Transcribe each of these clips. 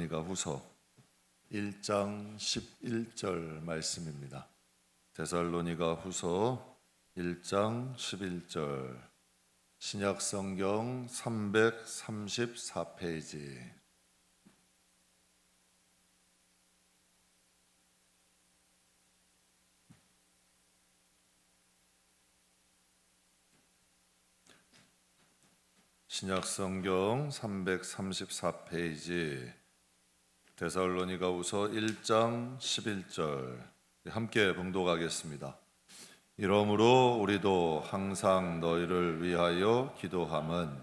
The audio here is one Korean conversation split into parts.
데살로니가 후서 1장 11절 말씀입니다. 데살로니가 후서 1장 11절 신약성경 334페이지. 신약성경 334페이지 데살로니가 후서 1장 11절 함께 봉독하겠습니다. 이러므로 우리도 항상 너희를 위하여 기도함은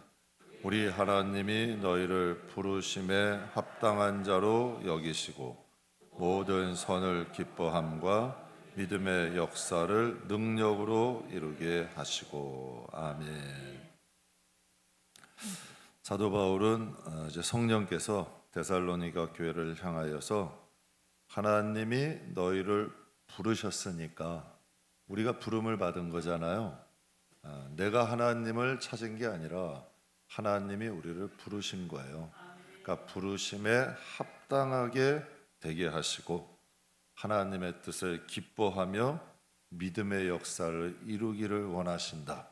우리 하나님이 너희를 부르심에 합당한 자로 여기시고 모든 선을 기뻐함과 믿음의 역사를 능력으로 이루게 하시고. 아멘. 사도 바울은 이제 성령께서 데살로니가 교회를 향하여서 하나님이 너희를 부르셨으니까, 우리가 부름을 받은 거잖아요. 내가 하나님을 찾은 게 아니라 하나님이 우리를 부르신 거예요. 그러니까 부르심에 합당하게 되게 하시고 하나님의 뜻을 기뻐하며 믿음의 역사를 이루기를 원하신다.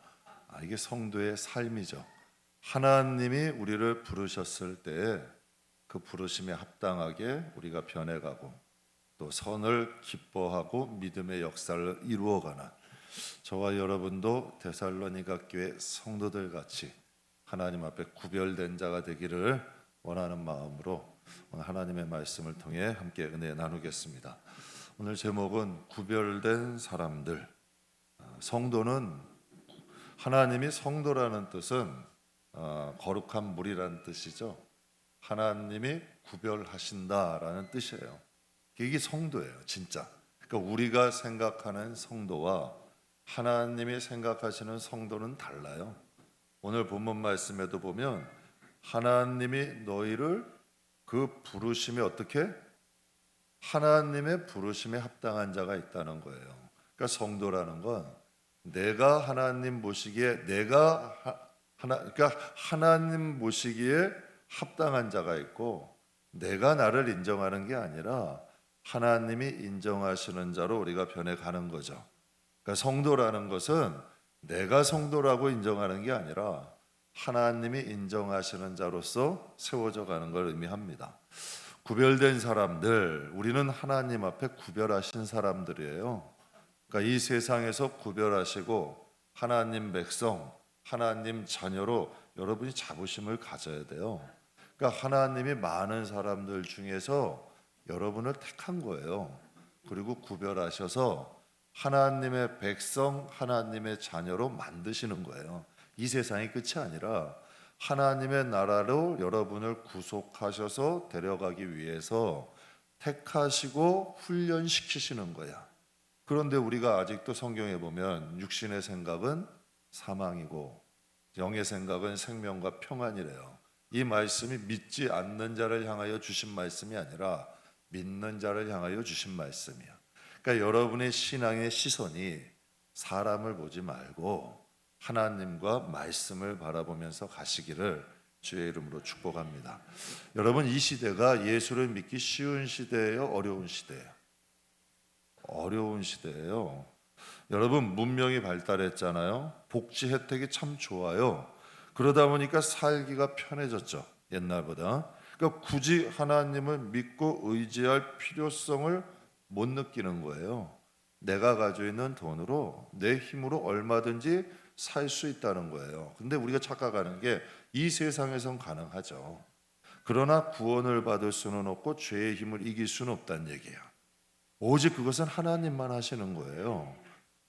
이게 성도의 삶이죠. 하나님이 우리를 부르셨을 때에 그 부르심에 합당하게 우리가 변해가고 또 선을 기뻐하고 믿음의 역사를 이루어가는, 저와 여러분도 데살로니가 교회 성도들 같이 하나님 앞에 구별된 자가 되기를 원하는 마음으로 오늘 하나님의 말씀을 통해 함께 은혜 나누겠습니다. 오늘 제목은 구별된 사람들. 성도는, 하나님이 성도라는 뜻은 거룩한 물이라는 뜻이죠. 하나님이 구별하신다라는 뜻이에요. 이게 성도예요, 진짜. 그러니까 우리가 생각하는 성도와 하나님이 생각하시는 성도는 달라요. 오늘 본문 말씀에도 보면 하나님이 너희를 그 부르심에 어떻게? 하나님의 부르심에 합당한 자가 있다는 거예요. 그러니까 성도라는 건 내가 하나님 보시기에 그러니까 하나님 보시기에 합당한 자가 있고, 내가 나를 인정하는 게 아니라 하나님이 인정하시는 자로 우리가 변해가는 거죠. 그러니까 성도라는 것은 내가 성도라고 인정하는 게 아니라 하나님이 인정하시는 자로서 세워져 가는 걸 의미합니다. 구별된 사람들, 우리는 하나님 앞에 구별하신 사람들이에요. 그러니까 이 세상에서 구별하시고 하나님 백성, 하나님 자녀로 여러분이 자부심을 가져야 돼요. 그러니까 하나님이 많은 사람들 중에서 여러분을 택한 거예요. 그리고 구별하셔서 하나님의 백성, 하나님의 자녀로 만드시는 거예요. 이 세상이 끝이 아니라 하나님의 나라로 여러분을 구속하셔서 데려가기 위해서 택하시고 훈련시키시는 거야. 그런데 우리가 아직도 성경에 보면 육신의 생각은 사망이고 영의 생각은 생명과 평안이래요. 이 말씀이 믿지 않는 자를 향하여 주신 말씀이 아니라 믿는 자를 향하여 주신 말씀이야. 그러니까 여러분의 신앙의 시선이 사람을 보지 말고 하나님과 말씀을 바라보면서 가시기를 주의 이름으로 축복합니다. 여러분, 이 시대가 예수를 믿기 쉬운 시대예요, 어려운 시대예요? 어려운 시대예요. 여러분, 문명이 발달했잖아요. 복지 혜택이 참 좋아요. 그러다 보니까 살기가 편해졌죠, 옛날보다. 그러니까 굳이 하나님을 믿고 의지할 필요성을 못 느끼는 거예요. 내가 가지고 있는 돈으로, 내 힘으로 얼마든지 살 수 있다는 거예요. 근데 우리가 착각하는 게 이 세상에선 가능하죠. 그러나 구원을 받을 수는 없고 죄의 힘을 이길 수는 없다는 얘기예요. 오직 그것은 하나님만 하시는 거예요.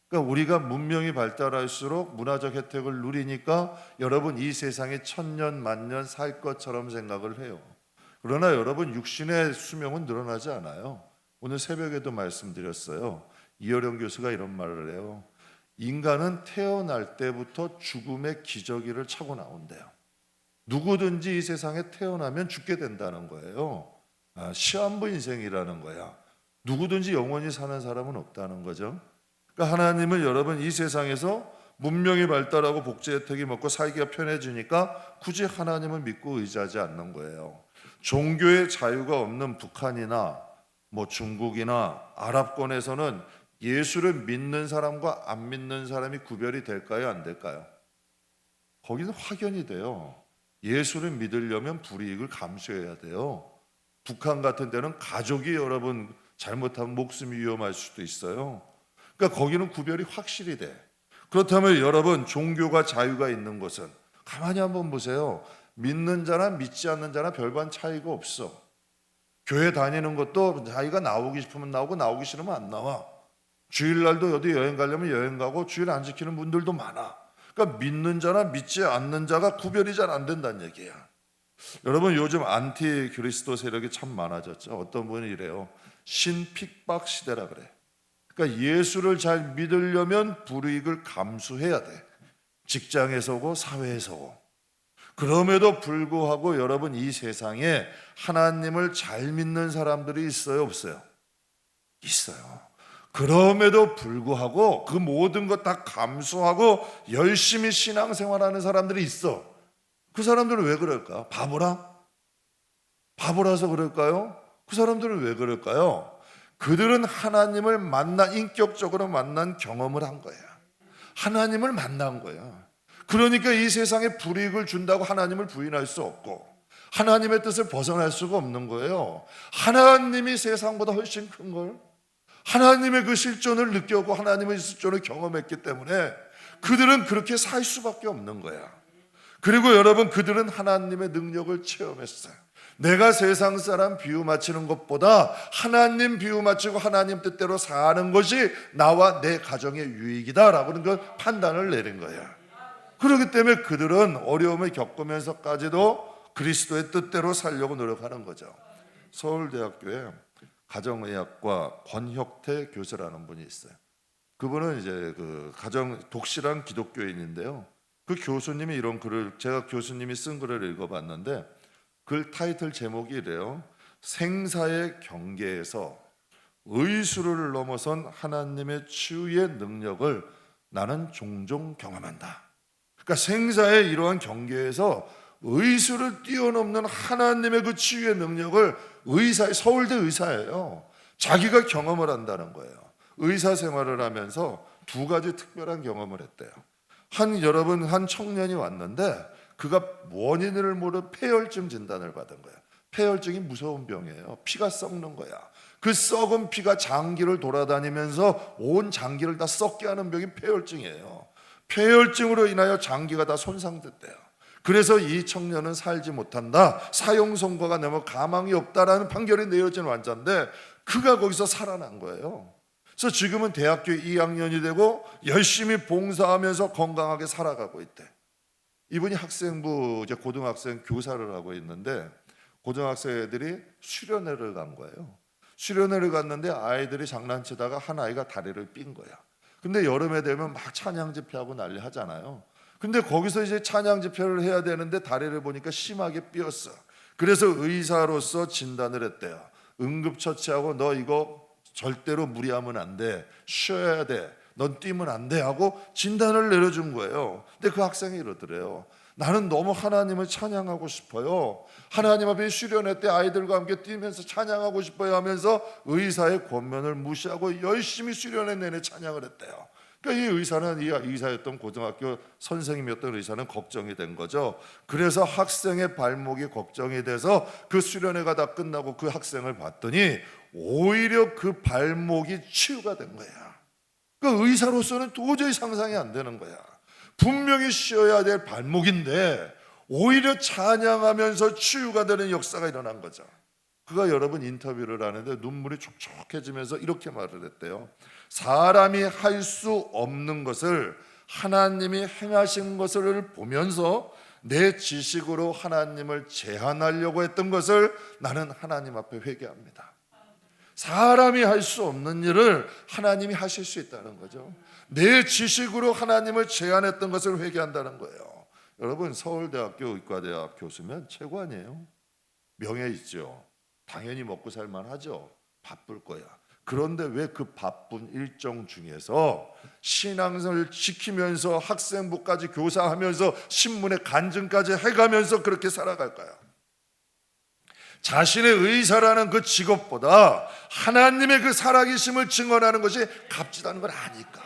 그러니까 우리가 문명이 발달할수록 문화적 혜택을 누리니까 여러분 이 세상에 천년 만년 살 것처럼 생각을 해요. 그러나 여러분, 육신의 수명은 늘어나지 않아요. 오늘 새벽에도 말씀드렸어요. 이어령 교수가 이런 말을 해요. 인간은 태어날 때부터 죽음의 기저귀를 차고 나온대요. 누구든지 이 세상에 태어나면 죽게 된다는 거예요. 시한부 인생이라는 거야. 누구든지 영원히 사는 사람은 없다는 거죠. 그러니까 하나님은 여러분 이 세상에서 문명이 발달하고 복지 혜택이 먹고 살기가 편해지니까 굳이 하나님을 믿고 의지하지 않는 거예요. 종교의 자유가 없는 북한이나 중국이나 아랍권에서는 예수를 믿는 사람과 안 믿는 사람이 구별이 될까요? 안 될까요? 거기는 확연히 돼요. 예수를 믿으려면 불이익을 감수해야 돼요. 북한 같은 데는 가족이 여러분 잘못하면 목숨이 위험할 수도 있어요. 그러니까 거기는 구별이 확실히 돼. 그렇다면 여러분, 종교가 자유가 있는 곳은 가만히 한번 보세요. 믿는 자나 믿지 않는 자나 별반 차이가 없어. 교회 다니는 것도 자기가 나오기 싶으면 나오고 나오기 싫으면 안 나와. 주일날도 어디 여행 가려면 여행 가고 주일 안 지키는 분들도 많아. 그러니까 믿는 자나 믿지 않는 자가 구별이 잘 안 된다는 얘기야. 여러분, 요즘 안티 그리스도 세력이 참 많아졌죠. 어떤 분이 이래요. 신핍박 시대라 그래. 그러니까 예수를 잘 믿으려면 불이익을 감수해야 돼. 직장에서고 사회에서고. 그럼에도 불구하고 여러분, 이 세상에 하나님을 잘 믿는 사람들이 있어요, 없어요? 있어요. 그럼에도 불구하고 그 모든 것 다 감수하고 열심히 신앙생활하는 사람들이 있어. 그 사람들은 왜 그럴까? 바보라서 그럴까요? 그 사람들은 왜 그럴까요? 그들은 하나님을 인격적으로 만난 경험을 한 거야. 하나님을 만난 거야. 그러니까 이 세상에 불이익을 준다고 하나님을 부인할 수 없고 하나님의 뜻을 벗어날 수가 없는 거예요. 하나님이 세상보다 훨씬 큰 걸, 하나님의 그 실존을 느꼈고 하나님의 실존을 경험했기 때문에 그들은 그렇게 살 수밖에 없는 거야. 그리고 여러분, 그들은 하나님의 능력을 체험했어요. 내가 세상 사람 비유 맞추는 것보다 하나님 비유 맞추고 하나님 뜻대로 사는 것이 나와 내 가정의 유익이다라고 그 판단을 내린 거야. 그렇기 때문에 그들은 어려움을 겪으면서까지도 그리스도의 뜻대로 살려고 노력하는 거죠. 서울대학교에 가정의학과 권혁태 교수라는 분이 있어요. 그분은 이제 그 독실한 기독교인인데요. 그 교수님이 이런 글을, 제가 교수님이 쓴 글을 읽어봤는데 글 타이틀 제목이 이래요. 생사의 경계에서 의술을 넘어선 하나님의 치유의 능력을 나는 종종 경험한다. 그러니까 생사의 이러한 경계에서 의술을 뛰어넘는 하나님의 그 치유의 능력을 서울대 의사예요. 자기가 경험을 한다는 거예요. 의사 생활을 하면서 두 가지 특별한 경험을 했대요. 한 청년이 왔는데 그가 원인을 모르는 폐혈증 진단을 받은 거예요. 폐혈증이 무서운 병이에요. 피가 썩는 거야. 그 썩은 피가 장기를 돌아다니면서 온 장기를 다 썩게 하는 병이 폐혈증이에요. 폐혈증으로 인하여 장기가 다 손상됐대요. 그래서 이 청년은 살지 못한다, 사형 선고가 내면 가망이 없다라는 판결이 내려진 환자인데 그가 거기서 살아난 거예요. 그래서 지금은 대학교 2학년이 되고 열심히 봉사하면서 건강하게 살아가고 있대. 이분이 학생부, 이제 고등학생 교사를 하고 있는데 고등학생 애들이 수련회를 간 거예요. 수련회를 갔는데 아이들이 장난치다가 한 아이가 다리를 삔 거야. 근데 여름에 되면 막 찬양 집회하고 난리 하잖아요. 근데 거기서 이제 찬양 집회를 해야 되는데 다리를 보니까 심하게 삐었어. 그래서 의사로서 진단을 했대요. 응급처치하고 너 이거 절대로 무리하면 안 돼. 쉬어야 돼. 넌 뛰면 안 돼 하고 진단을 내려준 거예요. 근데 그 학생이 이러더래요. 나는 너무 하나님을 찬양하고 싶어요. 하나님 앞에 수련회 때 아이들과 함께 뛰면서 찬양하고 싶어요 하면서 의사의 권면을 무시하고 열심히 수련회 내내 찬양을 했대요. 그러니까 이 의사였던 고등학교 선생님이었던 의사는 걱정이 된 거죠. 그래서 학생의 발목이 걱정이 돼서 그 수련회가 다 끝나고 그 학생을 봤더니 오히려 그 발목이 치유가 된 거야. 그 의사로서는 도저히 상상이 안 되는 거야. 분명히 쉬어야 될 발목인데 오히려 찬양하면서 치유가 되는 역사가 일어난 거죠. 그가 여러분 인터뷰를 하는데 눈물이 촉촉해지면서 이렇게 말을 했대요. 사람이 할 수 없는 것을 하나님이 행하신 것을 보면서 내 지식으로 하나님을 제한하려고 했던 것을 나는 하나님 앞에 회개합니다. 사람이 할 수 없는 일을 하나님이 하실 수 있다는 거죠. 내 지식으로 하나님을 제한했던 것을 회개한다는 거예요. 여러분, 서울대학교 의과대학 교수면 최고 아니에요? 명예 있죠. 당연히 먹고 살만 하죠. 바쁠 거야. 그런데 왜 그 바쁜 일정 중에서 신앙을 지키면서 학생부까지 교사하면서 신문에 간증까지 해가면서 그렇게 살아갈까요? 자신의 의사라는 그 직업보다 하나님의 그 살아계심을 증언하는 것이 값지다는 걸 아니까.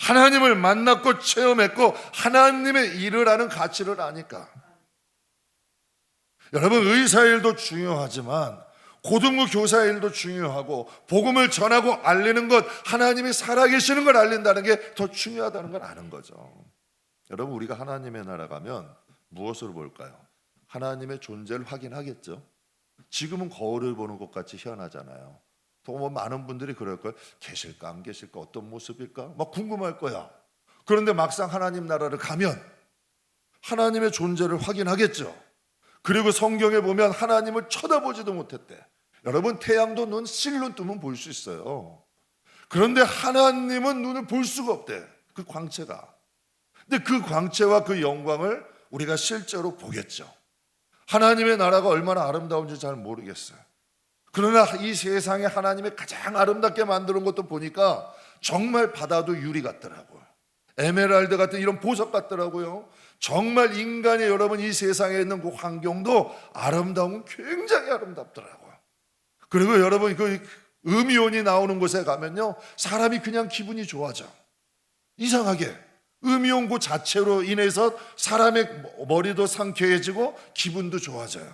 하나님을 만났고 체험했고 하나님의 일을 하는 가치를 아니까. 여러분, 의사 일도 중요하지만 고등부 교사 일도 중요하고 복음을 전하고 알리는 것, 하나님이 살아계시는 걸 알린다는 게 더 중요하다는 걸 아는 거죠. 여러분, 우리가 하나님의 나라 가면 무엇을 볼까요? 하나님의 존재를 확인하겠죠. 지금은 거울을 보는 것 같이 희한하잖아요. 또 많은 분들이 그럴 거예요. 계실까 안 계실까, 어떤 모습일까 막 궁금할 거야. 그런데 막상 하나님 나라를 가면 하나님의 존재를 확인하겠죠. 그리고 성경에 보면 하나님을 쳐다보지도 못했대. 여러분, 태양도 눈 실눈 뜨면 볼 수 있어요. 그런데 하나님은 눈을 볼 수가 없대, 그 광채가. 근데 그 광채와 그 영광을 우리가 실제로 보겠죠. 하나님의 나라가 얼마나 아름다운지 잘 모르겠어요. 그러나 이 세상에 하나님이 가장 아름답게 만드는 것도 보니까 정말 바다도 유리 같더라고요. 에메랄드 같은 이런 보석 같더라고요. 정말 인간이, 여러분, 이 세상에 있는 그 환경도 아름다운, 굉장히 아름답더라고요. 그리고 여러분, 그 음이온이 나오는 곳에 가면요, 사람이 그냥 기분이 좋아져. 이상하게 음이온 그 자체로 인해서 사람의 머리도 상쾌해지고 기분도 좋아져요.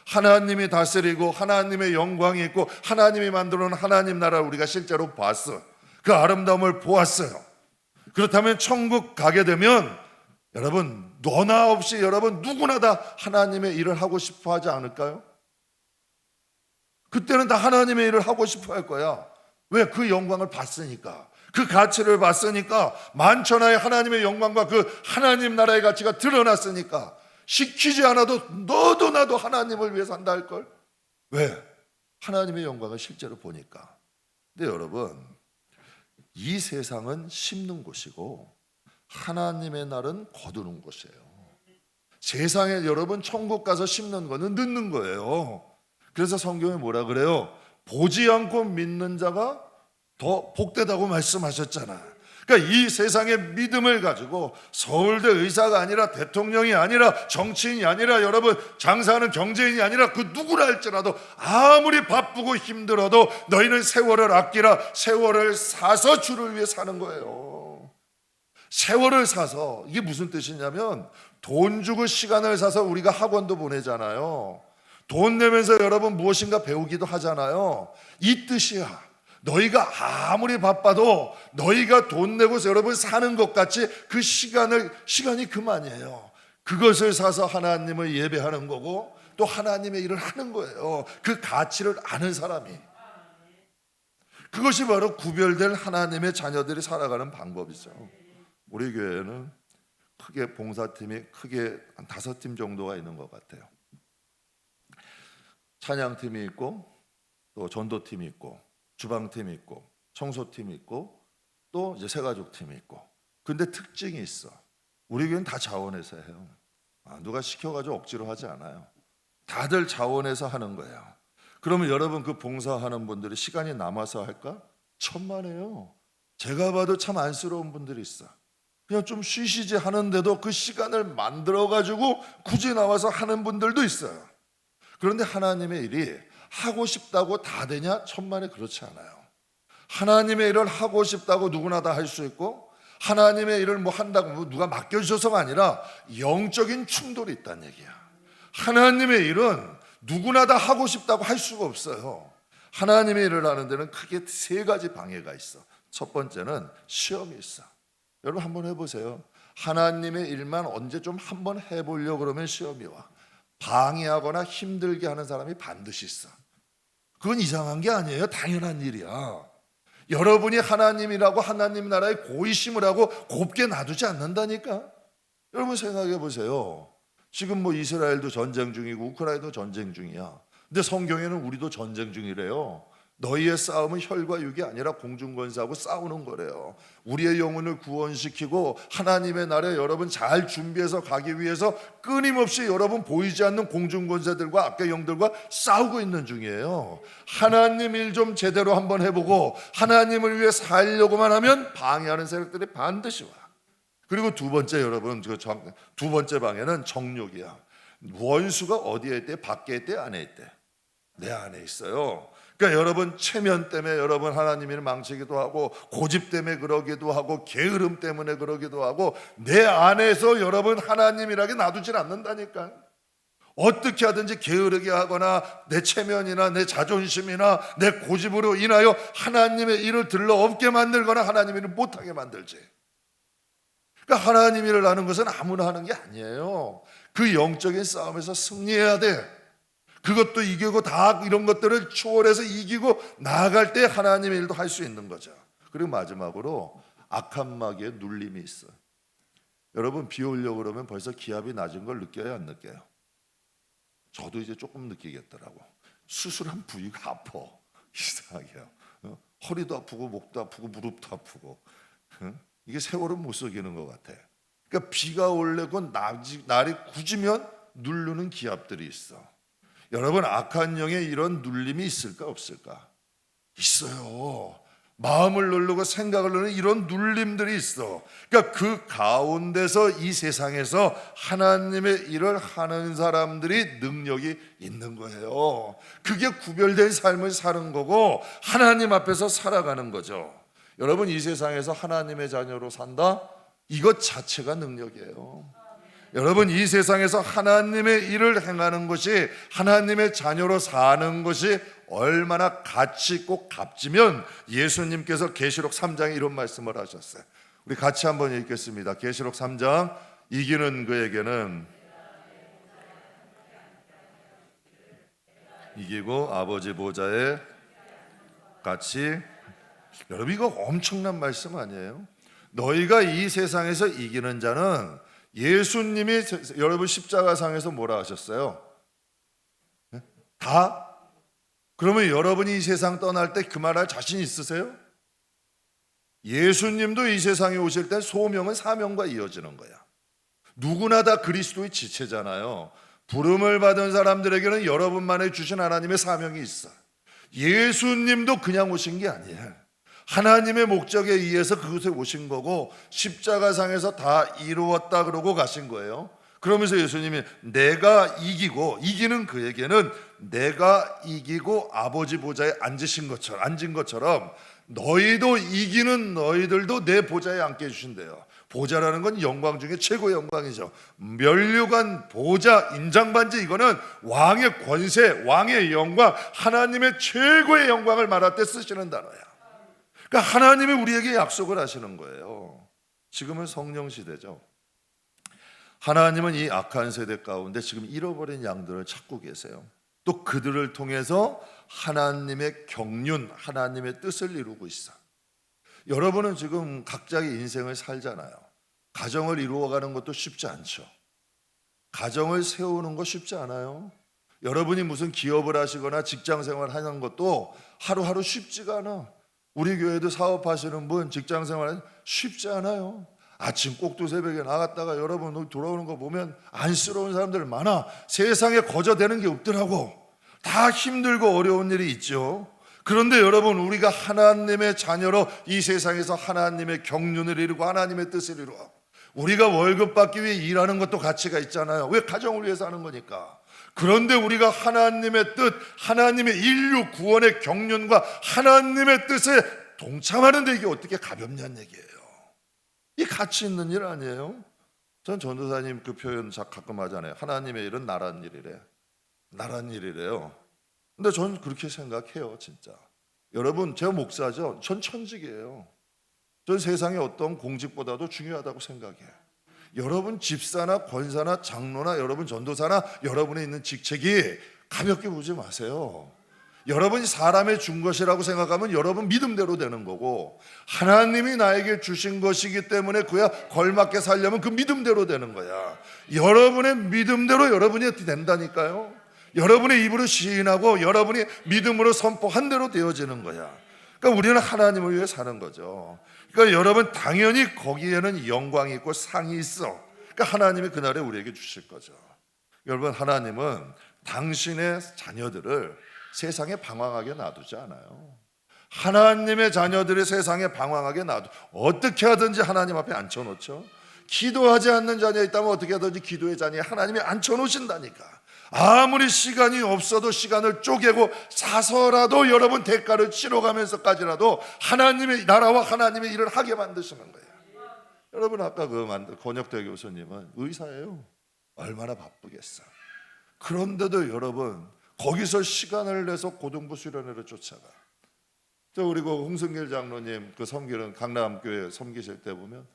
하나님이 다스리고 하나님의 영광이 있고 하나님이 만들어 놓은 하나님 나라를 우리가 실제로 봤어요. 그 아름다움을 보았어요. 그렇다면 천국 가게 되면 여러분, 너나 없이 여러분 누구나 다 하나님의 일을 하고 싶어 하지 않을까요? 그때는 다 하나님의 일을 하고 싶어 할 거야. 왜? 그 영광을 봤으니까, 그 가치를 봤으니까, 만천하의 하나님의 영광과 그 하나님 나라의 가치가 드러났으니까 시키지 않아도 너도 나도 하나님을 위해 산다 할걸. 왜? 하나님의 영광을 실제로 보니까. 근데 여러분, 이 세상은 심는 곳이고 하나님의 날은 거두는 곳이에요. 세상에 여러분 천국 가서 심는 거는 늦는 거예요. 그래서 성경에 뭐라 그래요? 보지 않고 믿는 자가 더 복되다고 말씀하셨잖아요. 그러니까 이 세상의 믿음을 가지고 서울대 의사가 아니라 대통령이 아니라 정치인이 아니라 여러분 장사하는 경제인이 아니라 그 누구라 할지라도 아무리 바쁘고 힘들어도 너희는 세월을 아끼라. 세월을 사서 주를 위해 사는 거예요. 세월을 사서, 이게 무슨 뜻이냐면 돈 주고 시간을 사서 우리가 학원도 보내잖아요. 돈 내면서 여러분 무엇인가 배우기도 하잖아요. 이 뜻이야. 너희가 아무리 바빠도 너희가 돈 내고서 여러분 사는 것 같이 그 시간이 그만이에요. 그것을 사서 하나님을 예배하는 거고 또 하나님의 일을 하는 거예요. 그 가치를 아는 사람이. 그것이 바로 구별될 하나님의 자녀들이 살아가는 방법이죠. 우리 교회는 크게 봉사팀이 크게 한 5팀 정도가 있는 것 같아요. 찬양팀이 있고 또 전도팀이 있고 주방팀이 있고 청소팀이 있고 또 이제 새가족팀이 있고. 근데 특징이 있어. 우리 교회는 다 자원해서 해요. 누가 시켜가지고 억지로 하지 않아요. 다들 자원해서 하는 거예요. 그러면 여러분, 그 봉사하는 분들이 시간이 남아서 할까? 천만에요. 제가 봐도 참 안쓰러운 분들이 있어. 그냥 좀 쉬시지 하는데도 그 시간을 만들어가지고 굳이 나와서 하는 분들도 있어요. 그런데 하나님의 일이 하고 싶다고 다 되냐? 천만에 그렇지 않아요. 하나님의 일을 하고 싶다고 누구나 다 할 수 있고, 하나님의 일을 뭐 한다고 누가 맡겨주셔서가 아니라 영적인 충돌이 있다는 얘기야. 하나님의 일은 누구나 다 하고 싶다고 할 수가 없어요. 하나님의 일을 하는 데는 크게 3가지 방해가 있어. 첫 번째는 시험이 있어. 여러분 한번 해보세요. 하나님의 일만 언제 좀 한번 해보려고 그러면 시험이 와. 방해하거나 힘들게 하는 사람이 반드시 있어. 그건 이상한 게 아니에요. 당연한 일이야. 여러분이 하나님이라고 하나님 나라에 고의심을 하고 곱게 놔두지 않는다니까. 여러분 생각해 보세요. 지금 뭐 이스라엘도 전쟁 중이고 우크라이나도 전쟁 중이야. 근데 성경에는 우리도 전쟁 중이래요. 너희의 싸움은 혈과 육이 아니라 공중권세하고 싸우는 거래요. 우리의 영혼을 구원시키고 하나님의 나라에 여러분 잘 준비해서 가기 위해서 끊임없이 여러분 보이지 않는 공중권세들과 악의 영들과 싸우고 있는 중이에요. 하나님 일 좀 제대로 한번 해보고 하나님을 위해 살려고만 하면 방해하는 세력들이 반드시 와. 그리고 두 번째, 여러분 두 번째 방해는 정욕이야. 원수가 어디에 있대? 밖에 있대? 안에 있대? 내 안에 있어요. 그러니까 여러분 체면 때문에 여러분 하나님을 망치기도 하고, 고집 때문에 그러기도 하고, 게으름 때문에 그러기도 하고, 내 안에서 여러분 하나님이라게 놔두질 않는다니까. 어떻게 하든지 게으르게 하거나 내 체면이나 내 자존심이나 내 고집으로 인하여 하나님의 일을 들러 없게 만들거나 하나님 일을 못하게 만들지. 그러니까 하나님 일을 하는 것은 아무나 하는 게 아니에요. 그 영적인 싸움에서 승리해야 돼. 그것도 이기고 다 이런 것들을 초월해서 이기고 나아갈 때 하나님의 일도 할 수 있는 거죠. 그리고 마지막으로 악한 마귀의 눌림이 있어요. 여러분 비 오려고 그러면 벌써 기압이 낮은 걸 느껴요, 안 느껴요? 저도 이제 조금 느끼겠더라고. 수술한 부위가 아파. 이상하게요. 허리도 아프고 목도 아프고 무릎도 아프고. 이게 세월은 못 속이는 것 같아. 그러니까 비가 오려고 날이 굳으면 누르는 기압들이 있어. 여러분 악한 영의 이런 눌림이 있을까 없을까? 있어요. 마음을 누르고 생각을 누르는 이런 눌림들이 있어. 그러니까 그 가운데서 이 세상에서 하나님의 일을 하는 사람들이 능력이 있는 거예요. 그게 구별된 삶을 사는 거고 하나님 앞에서 살아가는 거죠. 여러분 이 세상에서 하나님의 자녀로 산다? 이것 자체가 능력이에요. 여러분 이 세상에서 하나님의 일을 행하는 것이, 하나님의 자녀로 사는 것이 얼마나 가치 있고 값지면 예수님께서 계시록 3장에 이런 말씀을 하셨어요. 우리 같이 한번 읽겠습니다. 계시록 3장. 이기는 그에게는 이기고 아버지 보좌에 같이. 여러분 이거 엄청난 말씀 아니에요? 너희가 이 세상에서 이기는 자는, 예수님이 여러분 십자가상에서 뭐라 하셨어요? 다? 그러면 여러분이 이 세상 떠날 때 그 말할 자신 있으세요? 예수님도 이 세상에 오실 때 소명은 사명과 이어지는 거야. 누구나 다 그리스도의 지체잖아요. 부름을 받은 사람들에게는 여러분만의 주신 하나님의 사명이 있어. 예수님도 그냥 오신 게 아니에요. 하나님의 목적에 의해서 그곳에 오신 거고 십자가상에서 다 이루었다 그러고 가신 거예요. 그러면서 예수님이 내가 이기고, 이기는 그에게는 내가 이기고 아버지 보좌에 앉은 것처럼 너희도 이기는 너희들도 내 보좌에 앉게 해주신대요. 보좌라는 건 영광 중에 최고의 영광이죠. 면류관, 보좌, 인장반지, 이거는 왕의 권세, 왕의 영광, 하나님의 최고의 영광을 말할 때 쓰시는 단어야. 그러니까 하나님이 우리에게 약속을 하시는 거예요. 지금은 성령 시대죠. 하나님은 이 악한 세대 가운데 지금 잃어버린 양들을 찾고 계세요. 또 그들을 통해서 하나님의 경륜, 하나님의 뜻을 이루고 있어. 여러분은 지금 각자의 인생을 살잖아요. 가정을 이루어가는 것도 쉽지 않죠. 가정을 세우는 거 쉽지 않아요. 여러분이 무슨 기업을 하시거나 직장 생활 하는 것도 하루하루 쉽지가 않아. 우리 교회도 사업하시는 분 직장 생활은 쉽지 않아요. 아침 꼭두 새벽에 나갔다가 여러분 돌아오는 거 보면 안쓰러운 사람들 많아. 세상에 거저되는 게 없더라고. 다 힘들고 어려운 일이 있죠. 그런데 여러분 우리가 하나님의 자녀로 이 세상에서 하나님의 경륜을 이루고 하나님의 뜻을 이루어, 우리가 월급 받기 위해 일하는 것도 가치가 있잖아요. 왜? 가정을 위해서 하는 거니까. 그런데 우리가 하나님의 뜻, 하나님의 인류 구원의 경륜과 하나님의 뜻에 동참하는데 이게 어떻게 가볍냐는 얘기예요. 이 가치 있는 일 아니에요? 전 전도사님 그 표현 가끔 하잖아요. 하나님의 일은 나란 일이래. 나란 일이래요. 근데 전 그렇게 생각해요. 진짜 여러분 제가 목사죠. 전 천직이에요. 전 세상의 어떤 공직보다도 중요하다고 생각해요. 여러분 집사나 권사나 장로나 여러분 전도사나 여러분에 있는 직책이 가볍게 보지 마세요. 여러분이 사람의 준 것이라고 생각하면 여러분 믿음대로 되는 거고, 하나님이 나에게 주신 것이기 때문에 그야 걸맞게 살려면 그 믿음대로 되는 거야. 여러분의 믿음대로 여러분이 어떻게 된다니까요. 여러분의 입으로 시인하고 여러분이 믿음으로 선포한 대로 되어지는 거야. 그러니까 우리는 하나님을 위해 사는 거죠. 그러니까 여러분 당연히 거기에는 영광이 있고 상이 있어. 그러니까 하나님이 그날에 우리에게 주실 거죠. 여러분 하나님은 당신의 자녀들을 세상에 방황하게 놔두지 않아요. 하나님의 자녀들이 세상에 방황하게 놔두, 어떻게 하든지 하나님 앞에 앉혀놓죠. 기도하지 않는 자녀 있다면 어떻게 하든지 기도의 자리에 하나님이 앉혀놓으신다니까. 아무리 시간이 없어도 시간을 쪼개고 사서라도 여러분 대가를 치러가면서까지라도 하나님의 나라와 하나님의 일을 하게 만드시는 거예요. 여러분 아까 권혁대 교수님은 의사예요. 얼마나 바쁘겠어. 그런데도 여러분 거기서 시간을 내서 고등부 수련회를 쫓아가. 저 우리 그 홍승길 장로님 그 섬기는 강남교회 섬기실 때 보면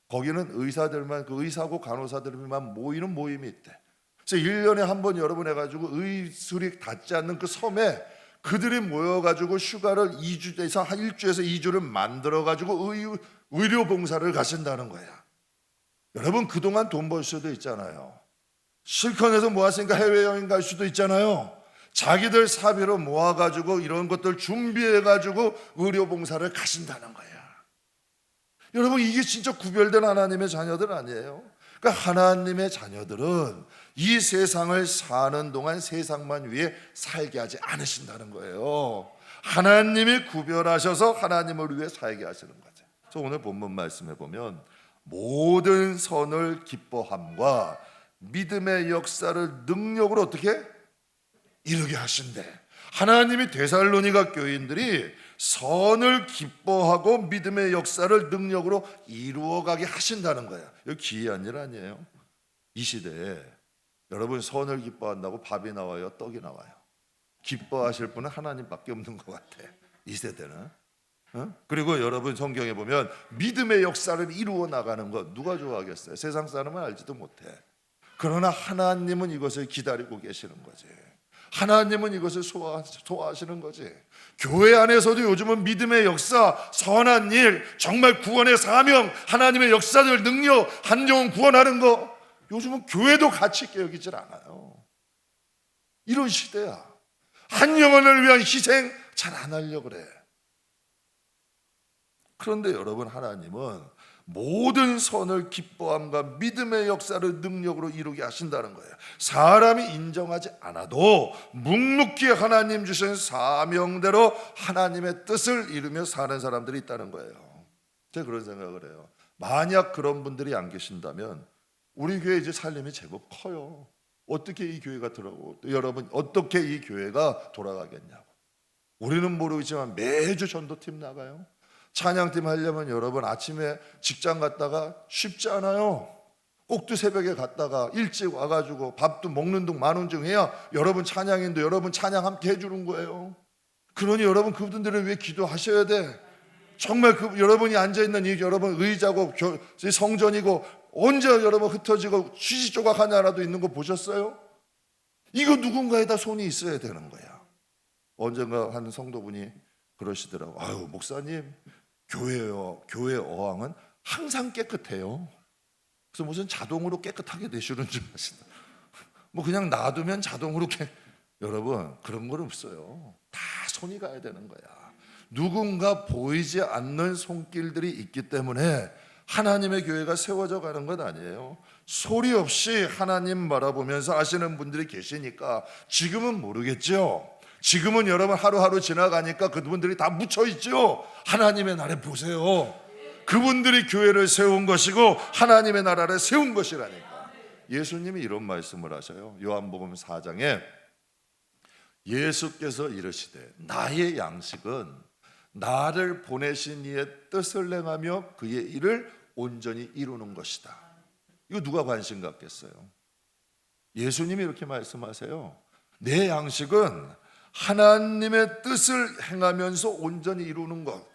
거기는 의사들만 그 의사고 간호사들만 모이는 모임이 있대. 그래서 1년에 한 번 여러분 해가지고 의술이 닿지 않는 그 섬에 그들이 모여가지고 휴가를 2주에서 한 1주에서 2주를 만들어가지고 의료 봉사를 가신다는 거야. 여러분 그동안 돈 벌 수도 있잖아요. 실컷해서 모았으니까 해외여행 갈 수도 있잖아요. 자기들 사비로 모아가지고 이런 것들 준비해가지고 의료봉사를 가신다는 거야. 여러분 이게 진짜 구별된 하나님의 자녀들 아니에요? 그러니까 하나님의 자녀들은 이 세상을 사는 동안 세상만 위해 살게 하지 않으신다는 거예요. 하나님이 구별하셔서 하나님을 위해 살게 하시는 거죠. 그래서 오늘 본문 말씀에 보면 모든 선을 기뻐함과 믿음의 역사를 능력으로 어떻게 이루게 하신대. 하나님이 데살로니가 교인들이 선을 기뻐하고 믿음의 역사를 능력으로 이루어가게 하신다는 거야. 이거 기이한 일 아니에요? 이 시대에 여러분 선을 기뻐한다고 밥이 나와요, 떡이 나와요? 기뻐하실 분은 하나님밖에 없는 것 같아. 이 세대는. 그리고 여러분 성경에 보면 믿음의 역사를 이루어 나가는 것 누가 좋아하겠어요? 세상 사람은 알지도 못해. 그러나 하나님은 이것을 기다리고 계시는 거지. 하나님은 이것을 소화하시는 거지. 교회 안에서도 요즘은 믿음의 역사, 선한 일, 정말 구원의 사명, 하나님의 역사들, 능력, 한 영혼 구원하는 거 요즘은 교회도 가치 있게 여기질 않아요. 이런 시대야. 한 영혼을 위한 희생 잘 안 하려고 그래. 그런데 여러분 하나님은 모든 선을 기뻐함과 믿음의 역사를 능력으로 이루게 하신다는 거예요. 사람이 인정하지 않아도 묵묵히 하나님 주신 사명대로 하나님의 뜻을 이루며 사는 사람들이 있다는 거예요. 제가 그런 생각을 해요. 만약 그런 분들이 안 계신다면 우리 교회 이제 살림이 제법 커요. 어떻게 이 교회가 여러분 어떻게 이 교회가 돌아가겠냐고. 우리는 모르겠지만 매주 전도팀 나가요. 찬양팀 하려면 여러분 아침에 직장 갔다가 쉽지 않아요. 꼭두 새벽에 갔다가 일찍 와가지고 밥도 먹는 동 마는 중 해야 여러분 찬양인도 여러분 찬양 함께 해주는 거예요. 그러니 여러분 그분들을 위해 기도하셔야 돼. 정말 여러분이 앉아있는 이 여러분 의자고 성전이고 언제 여러분 흩어지고 휴지 조각 하나라도 있는 거 보셨어요? 이거 누군가에다 손이 있어야 되는 거야. 언젠가 한 성도분이 그러시더라고. 아유 목사님 교회 어항은 항상 깨끗해요. 그래서 무슨 자동으로 깨끗하게 되시는 줄 아시나? 뭐 그냥 놔두면 자동으로 여러분 그런 건 없어요. 다 손이 가야 되는 거야. 누군가 보이지 않는 손길들이 있기 때문에 하나님의 교회가 세워져 가는 건 아니에요. 소리 없이 하나님 바라보면서 하시는 분들이 계시니까 지금은 모르겠죠. 지금은 여러분 하루하루 지나가니까 그분들이 다 묻혀있죠. 하나님의 나라에 보세요. 그분들이 교회를 세운 것이고 하나님의 나라를 세운 것이라니까. 예수님이 이런 말씀을 하셔요. 요한복음 4장에 예수께서 이르시되 나의 양식은 나를 보내신 이의 뜻을 행하며 그의 일을 온전히 이루는 것이다. 이거 누가 관심 갖겠어요? 예수님이 이렇게 말씀하세요. 내 양식은 하나님의 뜻을 행하면서 온전히 이루는 것.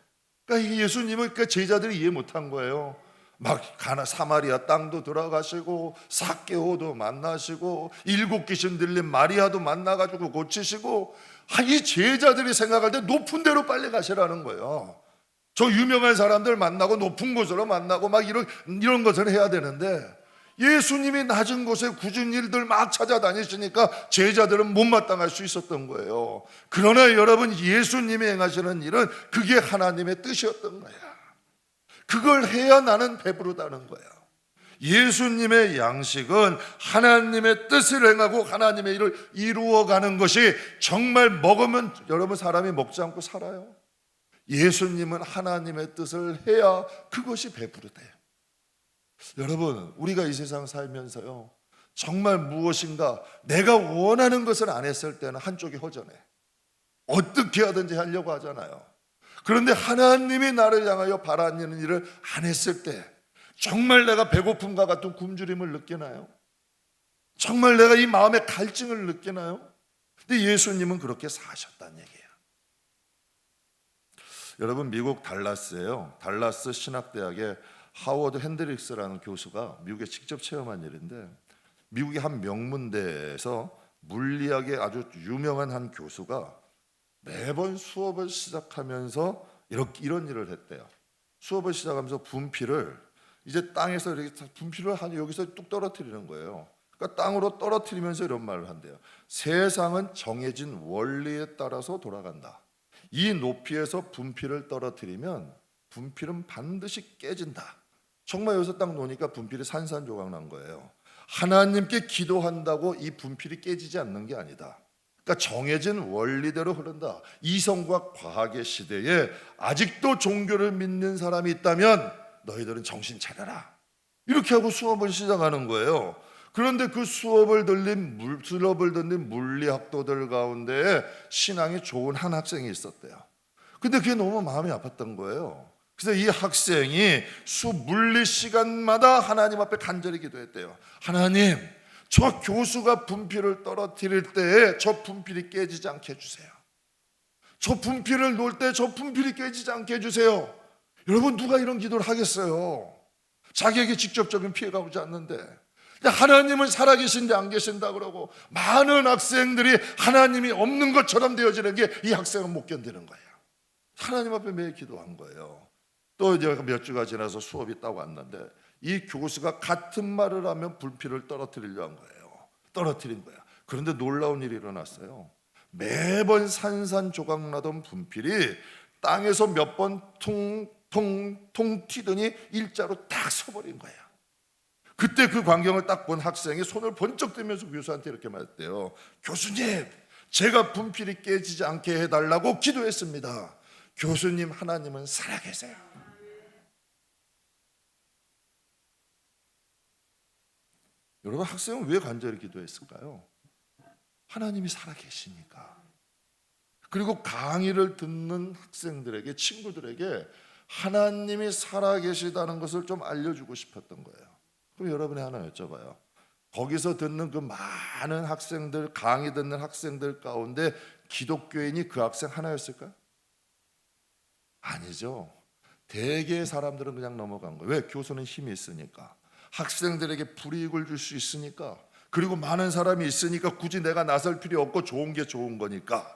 그러니까 예수님은 제자들이 이해 못한 거예요. 막 사마리아 땅도 들어가시고 삭개오도 만나시고 7 귀신 들린 마리아도 만나가지고 고치시고 이 제자들이 생각할 때 높은 데로 빨리 가시라는 거예요. 저 유명한 사람들 만나고 높은 곳으로 만나고 막 이런 것을 해야 되는데 예수님이 낮은 곳에 굳은 일들 막 찾아다니시니까 제자들은 못마땅할 수 있었던 거예요. 그러나 여러분 예수님이 행하시는 일은 그게 하나님의 뜻이었던 거야. 그걸 해야 나는 배부르다는 거야. 예수님의 양식은 하나님의 뜻을 행하고 하나님의 일을 이루어가는 것이 정말 먹으면 여러분 사람이 먹지 않고 살아요. 예수님은 하나님의 뜻을 해야 그것이 배부르대요. 여러분, 우리가 이 세상 살면서요, 정말 무엇인가 내가 원하는 것을 안 했을 때는 한쪽이 허전해. 어떻게 하든지 하려고 하잖아요. 그런데 하나님이 나를 향하여 바라는 일을 안 했을 때 정말 내가 배고픔과 같은 굶주림을 느끼나요? 정말 내가 이 마음의 갈증을 느끼나요? 근데 예수님은 그렇게 사셨다는 얘기예요. 여러분, 미국 달라스예요. 달라스 신학대학의 하워드 핸드릭스라는 교수가 미국에 직접 체험한 일인데, 미국의 한 명문대에서 물리학의 아주 유명한 한 교수가 매번 수업을 시작하면서 이런 일을 했대요. 수업을 시작하면서 분필을 이제 땅에서 이렇게 분필을 여기서 뚝 떨어뜨리는 거예요. 그러니까 땅으로 떨어뜨리면서 이런 말을 한대요. 세상은 정해진 원리에 따라서 돌아간다. 이 높이에서 분필을 떨어뜨리면 분필은 반드시 깨진다. 정말 여기서 딱 놓으니까 분필이 산산조각 난 거예요. 하나님께 기도한다고 이 분필이 깨지지 않는 게 아니다. 그러니까 정해진 원리대로 흐른다. 이성과 과학의 시대에 아직도 종교를 믿는 사람이 있다면 너희들은 정신 차려라. 이렇게 하고 수업을 시작하는 거예요. 그런데 그 수업을 듣는 물리학도들 가운데 신앙이 좋은 한 학생이 있었대요. 근데 그게 너무 마음이 아팠던 거예요. 그래서 이 학생이 물리 시간마다 하나님 앞에 간절히 기도했대요. 하나님, 저 교수가 분필을 떨어뜨릴 때에 저 분필이 깨지지 않게 해주세요. 저 분필을 놓을 때 저 분필이 깨지지 않게 해주세요. 여러분, 누가 이런 기도를 하겠어요? 자기에게 직접적인 피해가 오지 않는데. 하나님은 살아계신데 안 계신다 그러고 많은 학생들이 하나님이 없는 것처럼 되어지는 게 이 학생은 못 견디는 거예요. 하나님 앞에 매일 기도한 거예요. 또 이제 몇 주가 지나서 수업이 딱 왔는데 이 교수가 같은 말을 하면 분필을 떨어뜨리려 한 거예요. 떨어뜨린 거야. 그런데 놀라운 일이 일어났어요. 매번 산산조각 나던 분필이 땅에서 몇 번 퉁퉁퉁 튀더니 일자로 딱 서버린 거예요. 그때 그 광경을 딱 본 학생이 손을 번쩍 들면서 교수한테 이렇게 말했대요. 교수님, 제가 분필이 깨지지 않게 해달라고 기도했습니다. 교수님, 하나님은 살아계세요. 여러분, 학생은 왜 간절히 기도했을까요? 하나님이 살아계시니까. 그리고 강의를 듣는 학생들에게, 친구들에게 하나님이 살아계시다는 것을 좀 알려주고 싶었던 거예요. 그럼 여러분이 하나 여쭤봐요. 거기서 듣는 그 많은 학생들, 강의 듣는 학생들 가운데 기독교인이 그 학생 하나였을까요? 아니죠. 대개의 사람들은 그냥 넘어간 거예요. 왜? 교수는 힘이 있으니까. 학생들에게 불이익을 줄 수 있으니까. 그리고 많은 사람이 있으니까 굳이 내가 나설 필요 없고 좋은 게 좋은 거니까.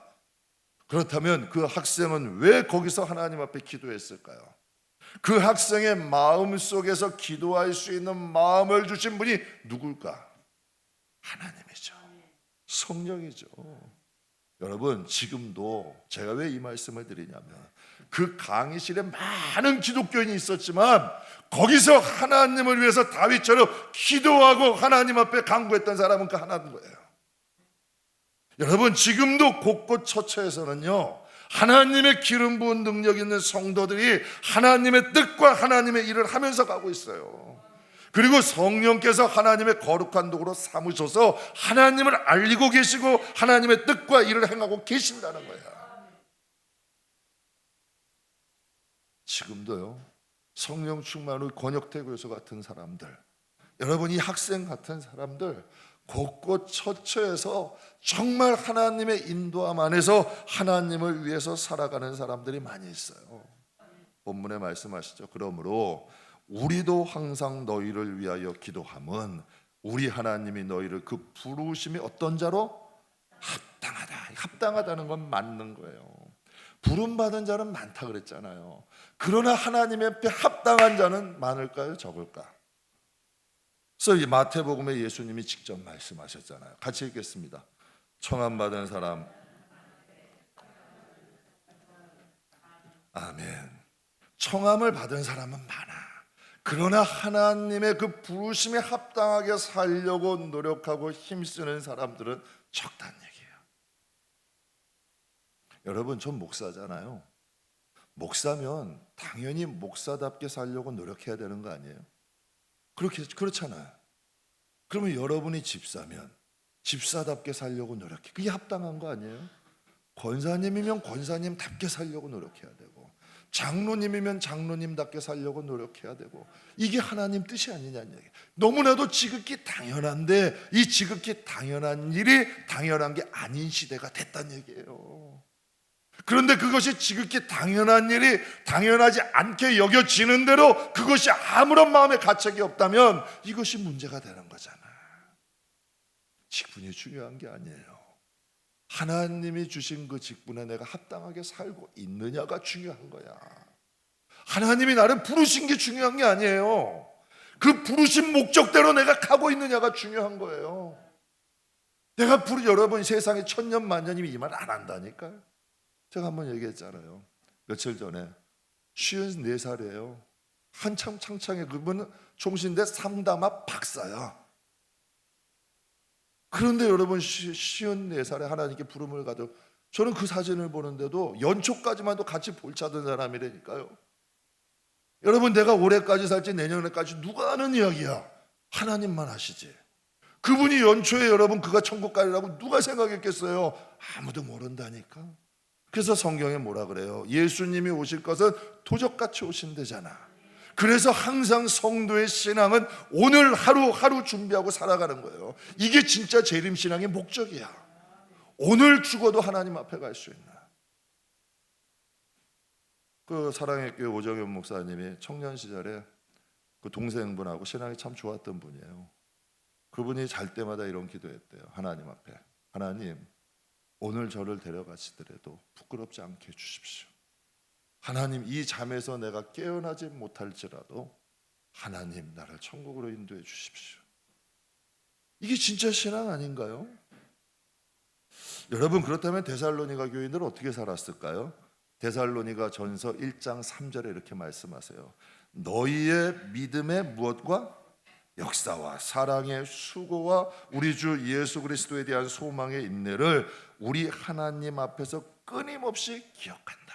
그렇다면 그 학생은 왜 거기서 하나님 앞에 기도했을까요? 그 학생의 마음 속에서 기도할 수 있는 마음을 주신 분이 누굴까? 하나님이죠. 성령이죠. 여러분, 지금도 제가 왜 이 말씀을 드리냐면 그 강의실에 많은 기독교인이 있었지만 거기서 하나님을 위해서 다윗처럼 기도하고 하나님 앞에 간구했던 사람은 그 하나인 거예요. 여러분, 지금도 곳곳 처처에서는요, 하나님의 기름 부은 능력 있는 성도들이 하나님의 뜻과 하나님의 일을 하면서 가고 있어요. 그리고 성령께서 하나님의 거룩한 도구로 삼으셔서 하나님을 알리고 계시고 하나님의 뜻과 일을 행하고 계신다는 거예요. 지금도요, 성령 충만 후 권혁태 교수 같은 사람들, 여러분, 이 학생 같은 사람들 곳곳 처처에서 정말 하나님의 인도함 안에서 하나님을 위해서 살아가는 사람들이 많이 있어요. 본문에 말씀하시죠. 그러므로 우리도 항상 너희를 위하여 기도함은 우리 하나님이 너희를 그 부르심이 어떤 자로? 합당하다는 건 맞는 거예요. 부름받은 자는 많다 그랬잖아요. 그러나 하나님 앞에 합당한 자는 많을까요? 적을까? 그래서 이 마태복음에 예수님이 직접 말씀하셨잖아요. 같이 읽겠습니다. 청함받은 사람, 아멘. 청함을 받은 사람은 많아. 그러나 하나님의 그 부르심에 합당하게 살려고 노력하고 힘쓰는 사람들은 적다는 얘기예요. 여러분, 전 목사잖아요. 목사면 당연히 목사답게 살려고 노력해야 되는 거 아니에요? 그렇잖아요. 그러면 여러분이 집사면 집사답게 살려고 노력해. 그게 합당한 거 아니에요? 권사님이면 권사님답게 살려고 노력해야 되고, 장로님이면 장로님답게 살려고 노력해야 되고, 이게 하나님 뜻이 아니냐는 얘기예요. 너무나도 지극히 당연한데 이 지극히 당연한 일이 당연한 게 아닌 시대가 됐다는 얘기예요. 그런데 그것이 지극히 당연한 일이 당연하지 않게 여겨지는 대로 그것이 아무런 마음의 가책이 없다면 이것이 문제가 되는 거잖아. 직분이 중요한 게 아니에요. 하나님이 주신 그 직분에 내가 합당하게 살고 있느냐가 중요한 거야. 하나님이 나를 부르신 게 중요한 게 아니에요. 그 부르신 목적대로 내가 가고 있느냐가 중요한 거예요. 여러분 세상에 천년 만년이면 이 말 안 한다니까요. 제가 한번 얘기했잖아요. 며칠 전에 54살이에요. 한참 창창해. 그분은 총신대 상담학 박사야. 그런데 여러분 54살에 하나님께 부름을 가져, 저는 그 사진을 보는데도 연초까지만도 같이 볼차던 사람이라니까요. 여러분 내가 올해까지 살지 내년에까지 누가 아는 이야기야. 하나님만 아시지. 그분이 연초에 여러분 그가 천국 가리라고 누가 생각했겠어요. 아무도 모른다니까. 그래서 성경에 뭐라 그래요? 예수님이 오실 것은 도적같이 오신대잖아. 그래서 항상 성도의 신앙은 오늘 하루하루 준비하고 살아가는 거예요. 이게 진짜 재림신앙의 목적이야. 오늘 죽어도 하나님 앞에 갈 수 있는. 그 사랑의 교회 오정현 목사님이 청년 시절에 그 동생분하고 신앙이 참 좋았던 분이에요. 그분이 잘 때마다 이런 기도했대요. 하나님 앞에, 하나님 오늘 저를 데려가시더라도 부끄럽지 않게 해주십시오. 하나님 이 잠에서 내가 깨어나지 못할지라도 하나님 나를 천국으로 인도해 주십시오. 이게 진짜 신앙 아닌가요? 여러분 그렇다면 데살로니가 교인들은 어떻게 살았을까요? 데살로니가 전서 1장 3절에 이렇게 말씀하세요. 너희의 믿음의 무엇과 역사와 사랑의 수고와 우리 주 예수 그리스도에 대한 소망의 인내를 우리 하나님 앞에서 끊임없이 기억한다.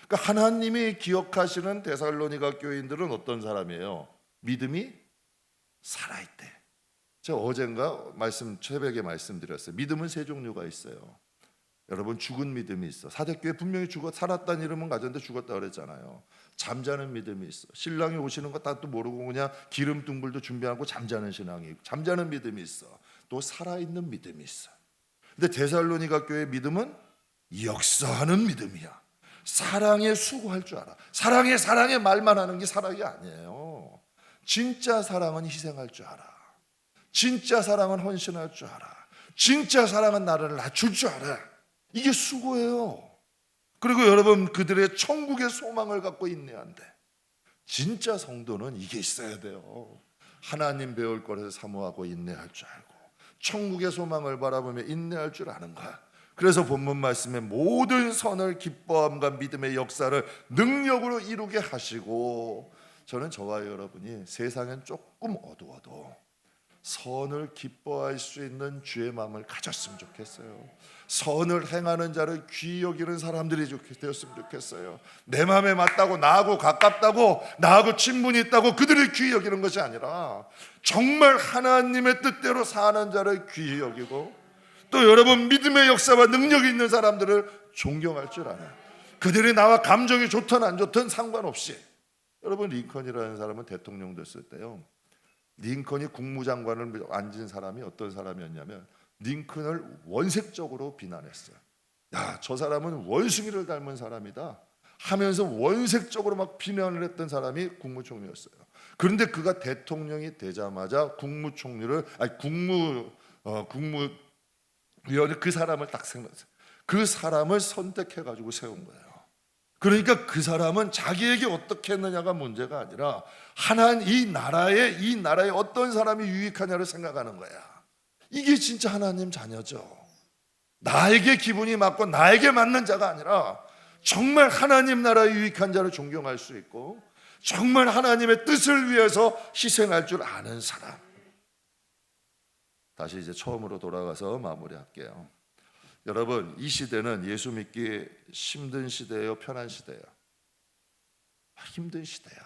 그러니까 하나님이 기억하시는 데살로니가 교인들은 어떤 사람이에요? 믿음이 살아있대. 제가 어젠가 새벽에 말씀드렸어요. 믿음은 세 종류가 있어요. 여러분 죽은 믿음이 있어. 사대교회 분명히 살았다는 이름은 가졌는데 죽었다 그랬잖아요. 잠자는 믿음이 있어. 신랑이 오시는 거 다 또 모르고 그냥 기름 둥불도 준비하고 잠자는 신앙이 있고, 잠자는 믿음이 있어. 또 살아있는 믿음이 있어. 근데 데살로니가 교회 믿음은 역사하는 믿음이야. 사랑에 수고할 줄 알아. 사랑해 말만 하는 게 사랑이 아니에요. 진짜 사랑은 희생할 줄 알아. 진짜 사랑은 헌신할 줄 알아. 진짜 사랑은 나를 낮출 줄 알아. 이게 수고예요. 그리고 여러분 그들의 천국의 소망을 갖고 인내한대. 진짜 성도는 이게 있어야 돼요. 하나님 배울 거를 사모하고 인내할 줄 알고 천국의 소망을 바라보며 인내할 줄 아는 거야. 그래서 본문 말씀에 모든 선을 기뻐함과 믿음의 역사를 능력으로 이루게 하시고, 저는 저와 여러분이 세상엔 조금 어두워도 선을 기뻐할 수 있는 주의 마음을 가졌으면 좋겠어요. 선을 행하는 자를 귀히 여기는 사람들이 되었으면 좋겠어요. 내 마음에 맞다고, 나하고 가깝다고, 나하고 친분이 있다고 그들을 귀히 여기는 것이 아니라 정말 하나님의 뜻대로 사는 자를 귀히 여기고, 또 여러분 믿음의 역사와 능력이 있는 사람들을 존경할 줄 알아요. 그들이 나와 감정이 좋든 안 좋든 상관없이. 여러분 링컨이라는 사람은 대통령 됐을 때요, 링컨이 국무장관을 앉은 사람이 어떤 사람이었냐면 링컨을 원색적으로 비난했어요. 야, 저 사람은 원숭이를 닮은 사람이다 하면서 원색적으로 막 비난을 했던 사람이 국무총리였어요. 그런데 그가 대통령이 되자마자 국무위원회 그 사람을 딱 생각했어요. 그 사람을 선택해가지고 세운 거예요. 그러니까 그 사람은 자기에게 어떻게 했느냐가 문제가 아니라 이 나라에 어떤 사람이 유익하냐를 생각하는 거야. 이게 진짜 하나님 자녀죠. 나에게 기분이 맞고 나에게 맞는 자가 아니라 정말 하나님 나라에 유익한 자를 존경할 수 있고 정말 하나님의 뜻을 위해서 희생할 줄 아는 사람. 다시 이제 처음으로 돌아가서 마무리할게요. 여러분 이 시대는 예수 믿기 힘든 시대예요, 편한 시대예요? 힘든 시대야.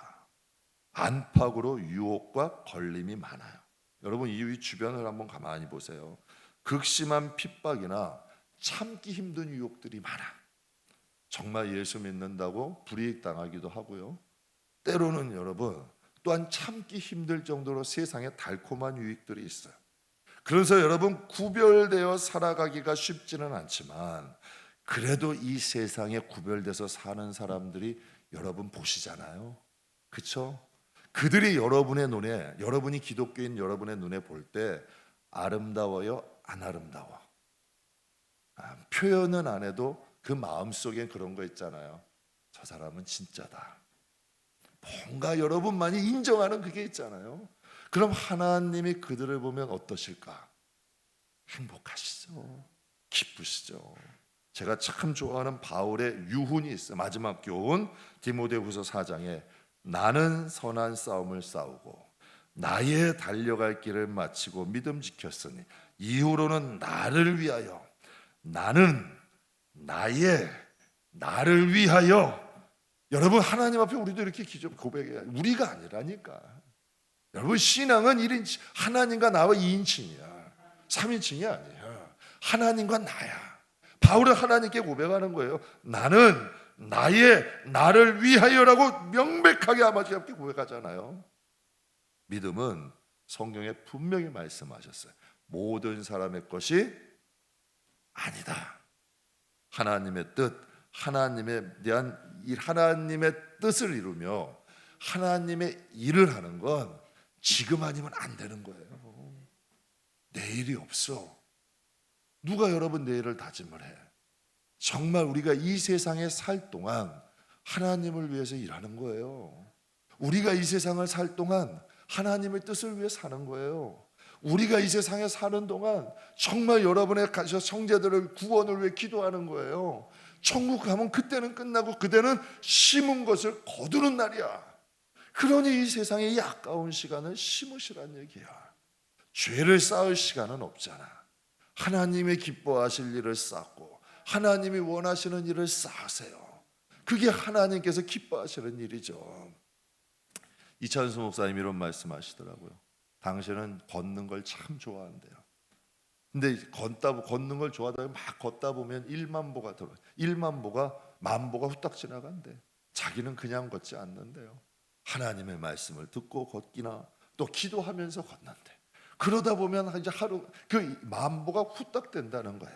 안팎으로 유혹과 걸림이 많아요. 여러분 이 주변을 한번 가만히 보세요. 극심한 핍박이나 참기 힘든 유혹들이 많아. 정말 예수 믿는다고 불이익 당하기도 하고요. 때로는 여러분 또한 참기 힘들 정도로 세상에 달콤한 유익들이 있어요. 그래서 여러분 구별되어 살아가기가 쉽지는 않지만 그래도 이 세상에 구별돼서 사는 사람들이 여러분 보시잖아요. 그렇죠? 그들이 여러분의 눈에, 여러분이 기독교인 여러분의 눈에 볼 때 아름다워요? 안 아름다워? 표현은 안 해도 그 마음속에 그런 거 있잖아요. 저 사람은 진짜다. 뭔가 여러분만이 인정하는 그게 있잖아요. 그럼 하나님이 그들을 보면 어떠실까? 행복하시죠. 기쁘시죠. 제가 참 좋아하는 바울의 유훈이 있어요. 마지막 교훈 디모데후서 4장에 나는 선한 싸움을 싸우고 나의 달려갈 길을 마치고 믿음 지켰으니 이후로는 나를 위하여 나는 나를 위하여. 여러분 하나님 앞에 우리도 이렇게 고백해야 우리가 아니라니까. 여러분 신앙은 1인칭 하나님과 나와 2인칭이야. 3인칭이 아니야. 하나님과 나야. 바울은 하나님께 고백하는 거예요. 나는 나를 위하여라고 명백하게 아버지께 고백하잖아요. 믿음은 성경에 분명히 말씀하셨어요. 모든 사람의 것이 아니다. 하나님의 뜻, 하나님에 대한 일, 하나님의 뜻을 이루며 하나님의 일을 하는 건 지금 아니면 안 되는 거예요. 내일이 없어. 누가 여러분 내일을 다짐을 해? 정말 우리가 이 세상에 살 동안 하나님을 위해서 일하는 거예요. 우리가 이 세상을 살 동안 하나님의 뜻을 위해 사는 거예요. 우리가 이 세상에 사는 동안 정말 여러분의 형제들을 구원을 위해 기도하는 거예요. 천국 가면 그때는 끝나고 그때는 심은 것을 거두는 날이야. 그러니 이 세상에 이 아까운 시간을 심으시란 얘기야. 죄를 쌓을 시간은 없잖아. 하나님의 기뻐하실 일을 쌓고 하나님이 원하시는 일을 쌓으세요. 그게 하나님께서 기뻐하시는 일이죠. 이찬수 목사님 이런 말씀하시더라고요. 당신은 걷는 걸 참 좋아한대요. 근데 걷는 걸 좋아하다가 막 걷다 보면 1만 보가 들어요. 1만 보가 만 보가 후딱 지나간대. 자기는 그냥 걷지 않는데요. 하나님의 말씀을 듣고 걷기나 또 기도하면서 걷는데 그러다 보면 이제 하루 그 만 보가 후딱 된다는 거야.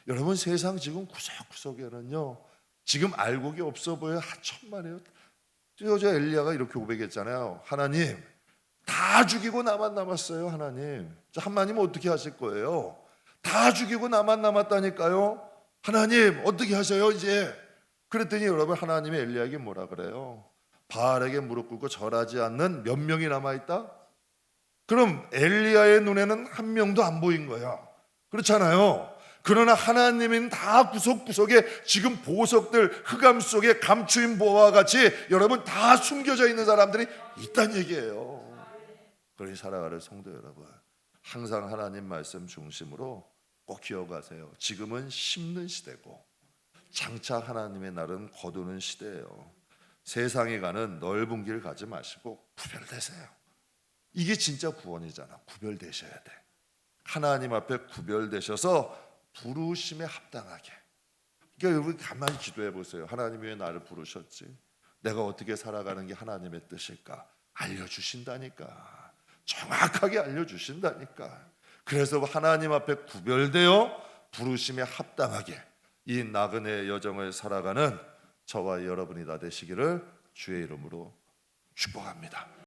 여러분 세상 지금 구석구석에는요 지금 알곡이 없어 보여 하천만해요. 여자 엘리야가 이렇게 고백했잖아요. 하나님 다 죽이고 나만 남았어요. 하나님 하나님은 어떻게 하실 거예요? 다 죽이고 나만 남았다니까요. 하나님 어떻게 하셔요 이제? 그랬더니 여러분 하나님이 엘리야에게 뭐라 그래요? 바알에게 무릎 꿇고 절하지 않는 몇 명이 남아있다? 그럼 엘리야의 눈에는 한 명도 안 보인 거야. 그렇잖아요. 그러나 하나님은 다 구석구석에 지금 보석들 흑암 속에 감추인 보화와 같이 여러분 다 숨겨져 있는 사람들이 있다는 얘기예요. 그러니 살아가는 성도 여러분 항상 하나님 말씀 중심으로 꼭 기억하세요. 지금은 심는 시대고 장차 하나님의 날은 거두는 시대예요. 세상에 가는 넓은 길 가지 마시고 구별되세요. 이게 진짜 구원이잖아. 구별되셔야 돼. 하나님 앞에 구별되셔서 부르심에 합당하게. 그러니까 여러분 가만히 기도해 보세요. 하나님이 왜 나를 부르셨지? 내가 어떻게 살아가는 게 하나님의 뜻일까? 알려주신다니까. 정확하게 알려주신다니까. 그래서 하나님 앞에 구별되어 부르심에 합당하게 이 나그네 여정을 살아가는 저와 여러분이 다 되시기를 주의 이름으로 축복합니다.